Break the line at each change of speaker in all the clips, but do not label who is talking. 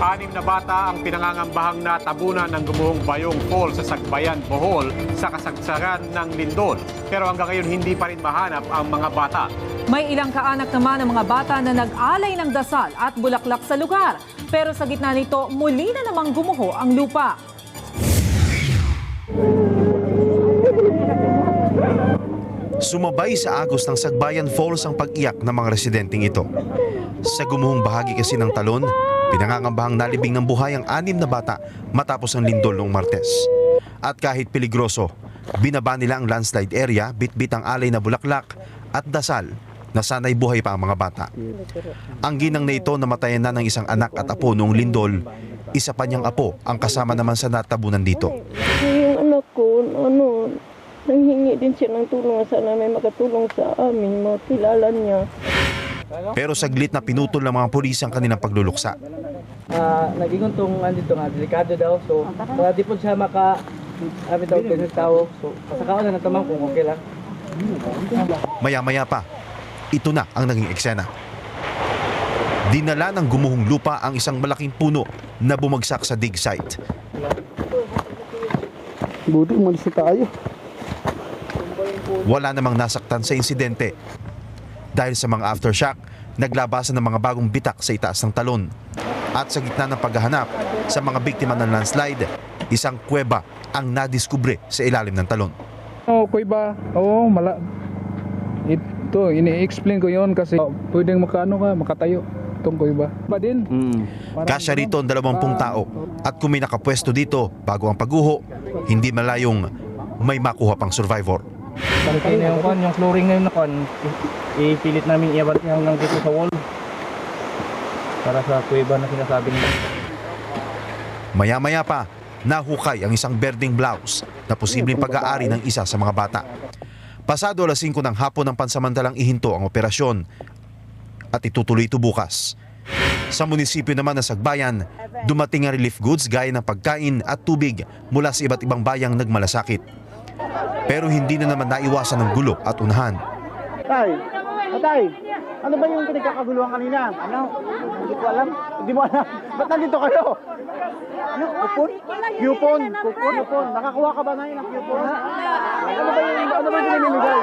6 na bata ang pinangangambahang natabunan ng gumuhong Bayong Fall sa Sagbayan, Bohol sa kasagsagan ng lindol. Pero hanggang ngayon hindi pa rin mahanap ang mga bata.
May ilang kaanak naman ng mga bata na nag-alay ng dasal at bulaklak sa lugar. Pero sa gitna nito, muli na namang gumuho ang lupa.
Sumabay sa agos ng Sagbayan Falls ang pag-iyak ng mga residenteng ito. Sa gumuhong bahagi kasi ng talon, pinangangambahang nalibing ng buhay ang 6 na bata matapos ang lindol noong Martes. At kahit peligroso, binaba nila ang landslide area, bitbit ang alay na bulaklak at dasal na sana'y buhay pa ang mga bata. Ang ginang na ito namatayan na ng isang anak at apo noong lindol. Isa pa niyang apo ang kasama naman sa natabunan dito.
Yung anak ko, nanghingi din siya ng tulong. Sana may makatulong sa amin, mga kilala niya.
Pero saglit na pinutol ng mga pulis ang kanilang pagluluksa.
Naging tong andito nga delikado daw, so di po siya daw tao, so pasakaon na natamang kung okay lang.
Maya-maya pa, ito na ang naging eksena. Dinala ng gumuhong lupa ang isang malaking puno na bumagsak sa dig site.
Buti umalis na tayo.
Wala namang nasaktan sa insidente. Dahil sa mga aftershock, naglabasan ng mga bagong bitak sa itaas ng talon. At sa gitna ng paghahanap sa mga biktima ng landslide, isang kuweba ang nadiskubre sa ilalim ng talon.
Okay ba? Oo, ito, ini-explain ko yon kasi pwedeng makatayo. Itong kuweba. Ba din?
Kasya rito ang 20 tao. At kung may nakapwesto dito bago ang pagguho, hindi malayong may makuha pang survivor.
Kasi yung flooring ngayon na ipilit namin iabat niya hanggang dito sa wall. Para sa kuweba na sinasabi nila.
Maya-maya pa, nahukay ang isang berdeng blouse na posibleng pag-aari ng isa sa mga bata. Pasado alas 5 ng hapon ang pansamantalang ihinto ang operasyon at itutuloy ito bukas. Sa munisipyo naman ng Sagbayan, dumating ang relief goods gaya ng pagkain at tubig mula sa iba't ibang bayang nagmalasakit. Pero hindi na naman naiwasan ng gulo at unahan.
Tay, ano ba yung pinagkakaguluhan kanina? Hindi ko alam. Hindi mo alam? Ba't nandito kayo? Ano? Kupon? Kupon? Kupon? Nakakuha ka ba na yun ng kupon? Ano ba yung pinimimigay?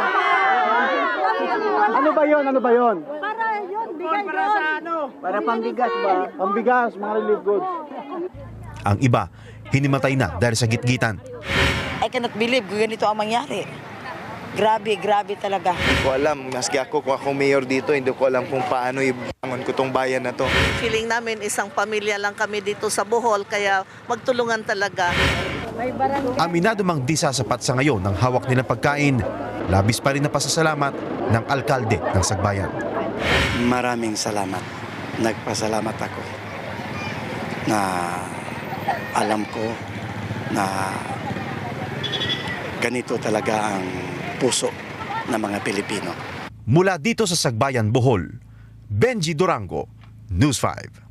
Ano ba yun?
Para yun, bigay yun.
Para pambigas ba? Pambigas, mga relief goods.
Ang iba, hinimatay na dahil sa gitgitan.
I cannot believe kung ganito ang mangyari. Grabe talaga.
Hindi ko alam, maski ako kung ako mayor dito, hindi ko alam kung paano ibangon ko tong bayan na to.
Feeling namin isang pamilya lang kami dito sa Bohol, kaya magtulungan talaga.
Aminado mang di sasapat sa ngayon ng hawak nilang pagkain, labis pa rin na pasasalamat ng alkalde ng Sagbayan.
Maraming salamat. Nagpasalamat ako na alam ko na ganito talaga ang puso ng mga Pilipino.
Mula dito sa Sagbayan, Bohol, Benji Durango, News 5.